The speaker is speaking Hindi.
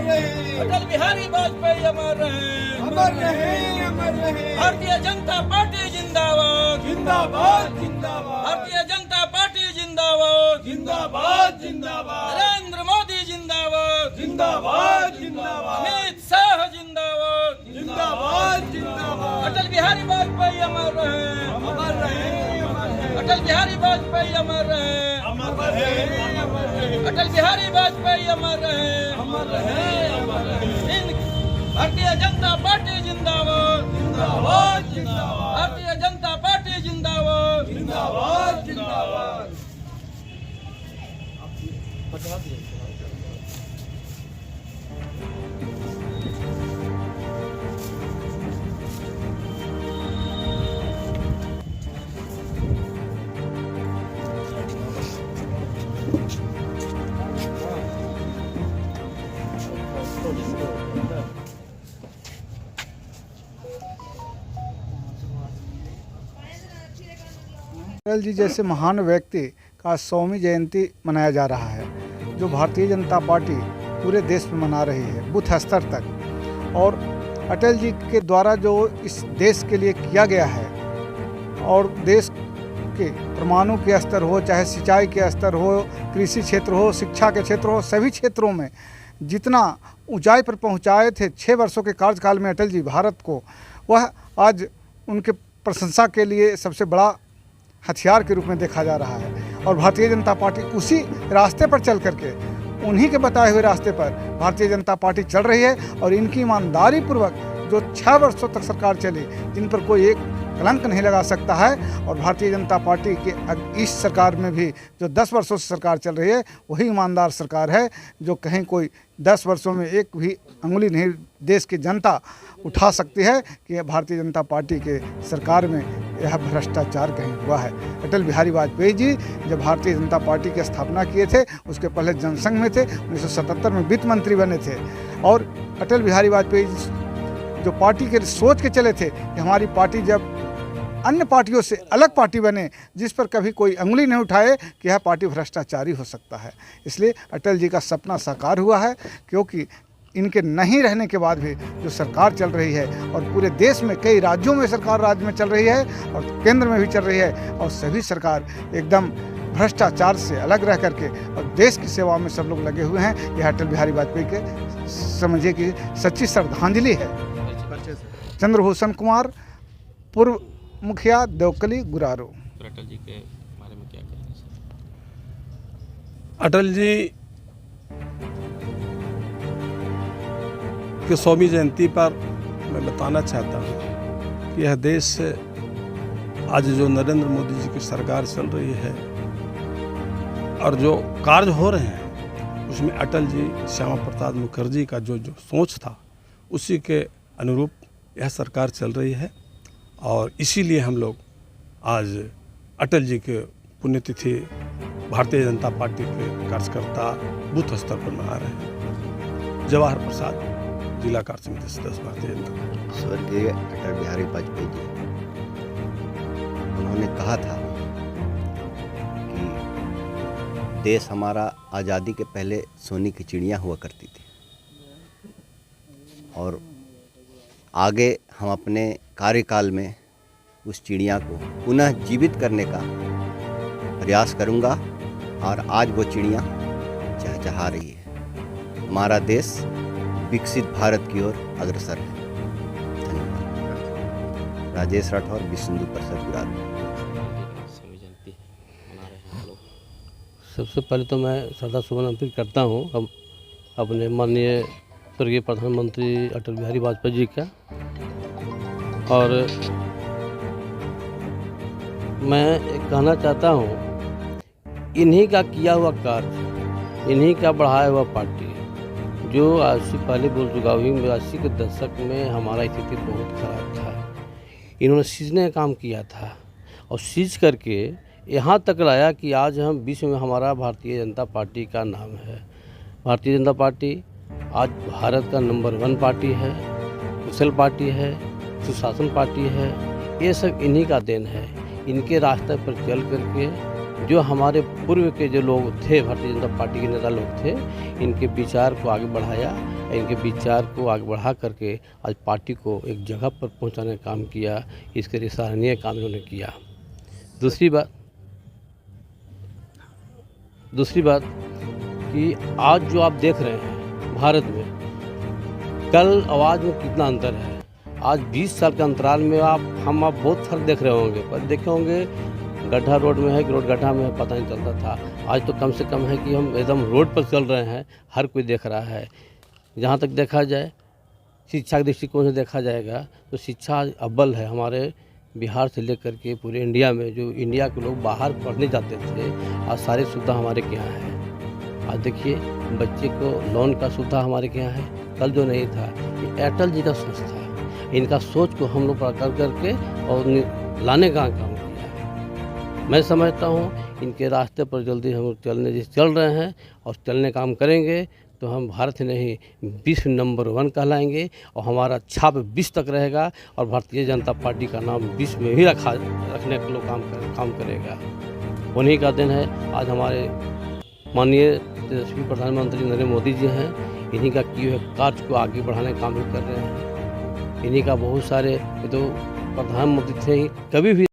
रहे। अटल बिहारी वाजपेयी अमर रहे, अमर रहे, अमर रहे। भारतीय जनता पार्टी जिंदाबाद, जिंदाबाद जिंदाबाद, भारतीय जनता पार्टी जिंदाबाद, जिंदाबाद जिंदाबाद, नरेंद्र मोदी जिंदाबाद, जिंदाबाद जिंदाबाद, अमित शाह जिंदाबाद, जिंदाबाद जिंदाबाद। अटल बिहारी वाजपेयी अमर रहे, अमर रहे, अमर रहे। अटल बिहारी वाजपेयी अमर रहे, अमर रहे, अमर रहे। अटल बिहारी वाजपेयी अमर रहे, अमर रहे, अमर रहे। भारतीय जनता पार्टी जिंदाबाद, जिंदाबाद जिंदाबाद, भारतीय जनता पार्टी जिंदाबाद, जिंदाबाद जिंदाबाद। अटल जी जैसे महान व्यक्ति का 100वीं जयंती मनाया जा रहा है, जो भारतीय जनता पार्टी पूरे देश में मना रही है, बूथ स्तर तक। और अटल जी के द्वारा जो इस देश के लिए किया गया है, और देश के परमाणु के स्तर हो, चाहे सिंचाई के स्तर हो, कृषि क्षेत्र हो, शिक्षा के क्षेत्र हो, सभी क्षेत्रों में जितना ऊंचाई पर पहुंचाए थे 6 वर्षों के कार्यकाल में अटल जी भारत को, वह आज उनके प्रशंसा के लिए सबसे बड़ा हथियार के रूप में देखा जा रहा है। और भारतीय जनता पार्टी उसी रास्ते पर चल करके, उन्हीं के बताए हुए रास्ते पर भारतीय जनता पार्टी चल रही है। और इनकी ईमानदारी पूर्वक जो 6 वर्षों तक सरकार चली, जिन पर कोई एक कलंक नहीं लगा सकता है। और भारतीय जनता पार्टी के इस सरकार में भी जो 10 वर्षों से सरकार चल रही है, वही ईमानदार सरकार है, जो कहीं कोई 10 वर्षों में एक भी अंगुली नहीं देश की जनता उठा सकती है कि भारतीय जनता पार्टी के सरकार में यह भ्रष्टाचार कहीं हुआ है। अटल बिहारी वाजपेयी जी जब भारतीय जनता पार्टी की स्थापना किए थे, उसके पहले जनसंघ में थे, 1977 में वित्त मंत्री बने थे। और अटल बिहारी वाजपेयी जी जो पार्टी के सोच के चले थे कि हमारी पार्टी जब अन्य पार्टियों से अलग पार्टी बने, जिस पर कभी कोई अंगुली नहीं उठाए कि यह पार्टी भ्रष्टाचारी हो सकता है। इसलिए अटल जी का सपना साकार हुआ है, क्योंकि इनके नहीं रहने के बाद भी जो सरकार चल रही है, और पूरे देश में कई राज्यों में सरकार राज्य में चल रही है, और केंद्र में भी चल रही है, और सभी सरकार एकदम भ्रष्टाचार से अलग रह करके और देश की सेवा में सब लोग लगे हुए हैं। यह अटल बिहारी वाजपेयी के समझिए कि सच्ची श्रद्धांजलि है। चंद्रभूषण कुमार, पूर्व मुखिया, देवकली, गुरारू। अटल जी के बारे में क्या कहेंगे सर? अटल जी की 100वीं जयंती पर मैं बताना चाहता हूँ कि यह देश आज जो नरेंद्र मोदी जी की सरकार चल रही है और जो कार्य हो रहे हैं, उसमें अटल जी, श्यामा प्रसाद मुखर्जी का जो सोच था, उसी के अनुरूप यह सरकार चल रही है। और इसीलिए हम लोग आज अटल जी के पुण्यतिथि भारतीय जनता पार्टी के कार्यकर्ता बूथ स्तर पर मना रहे हैं। जवाहर प्रसाद, जिला कार्य समिति सदस्य, भारतीय जनता पार्टी। स्वर्गीय अटल बिहारी वाजपेयी जी, उन्होंने कहा था कि देश हमारा आज़ादी के पहले सोने की चिड़िया हुआ करती थी, और आगे हम अपने कार्यकाल में उस चिड़िया को पुनः जीवित करने का प्रयास करूंगा। और आज वो चिड़िया चहचहा रही है। हमारा देश विकसित भारत की ओर अग्रसर है। धन्यवाद। राजेश राठौर, विश्व हिंदू परिषद, गुरारू। सबसे पहले तो मैं श्रद्धा सुमन अर्पित करता हूँ अब अपने माननीय स्वर्गीय प्रधानमंत्री अटल बिहारी वाजपेयी जी का। और मैं एक कहना चाहता हूँ, इन्हीं का किया हुआ कार्य, इन्हीं का बढ़ाया हुआ पार्टी, जो आज से पहले बोल चुका हूँ, 82 के दशक में हमारा स्थिति बहुत खराब था। इन्होंने सींचने का काम किया था, और सींच करके यहाँ तक लाया कि आज हम विश्व में हमारा भारतीय जनता पार्टी का नाम है। भारतीय जनता पार्टी आज भारत का नंबर 1 पार्टी है, कुशल पार्टी है, सुशासन पार्टी है। ये सब इन्हीं का देन है। इनके रास्ते पर चल करके जो हमारे पूर्व के जो लोग थे, भारतीय जनता पार्टी के नेता लोग थे, इनके विचार को आगे बढ़ाया, इनके विचार को आगे बढ़ा करके आज पार्टी को एक जगह पर पहुंचाने का काम किया। इसके लिए सराहनीय काम इन्होंने किया। दूसरी बात कि आज जो आप देख रहे हैं भारत में, कल आवाज़ में कितना अंतर है। आज 20 साल के अंतराल में आप बहुत फर्क देख रहे होंगे, पर देखे होंगे गड्ढा रोड में है कि रोड गड्ढा में है, पता नहीं चलता था। आज तो कम से कम है कि हम एकदम रोड पर चल रहे हैं, हर कोई देख रहा है। जहाँ तक देखा जाए, शिक्षा के दृष्टिकोण से देखा जाएगा तो शिक्षा अव्वल है हमारे बिहार से लेकर के पूरे इंडिया में। जो इंडिया के लोग बाहर पढ़ने जाते थे, आज सारी सुविधा हमारे के यहाँ है। आज देखिए, बच्चे को लोन का सुविधा हमारे के यहाँ है, कल जो नहीं था। ये एयरटेल जी का सोच था, इनका सोच को हम लोग कर करके और लाने का काम किया है। मैं समझता हूँ इनके रास्ते पर जल्दी हम चल रहे हैं और चलने काम करेंगे तो हम भारत नहीं विश्व नंबर 1 कहलाएंगे और हमारा छाप विश्व तक रहेगा और भारतीय जनता पार्टी का नाम विश्व में भी रखने के लोग काम करेगा। उन्हीं का दिन है। आज हमारे माननीय यशस्वी प्रधानमंत्री नरेंद्र मोदी जी हैं, इन्हीं का किए हुए कार्य को आगे बढ़ाने का काम भी कर रहे हैं। इन्हीं का बहुत सारे तो प्रधानमंत्री थे ही, कभी भी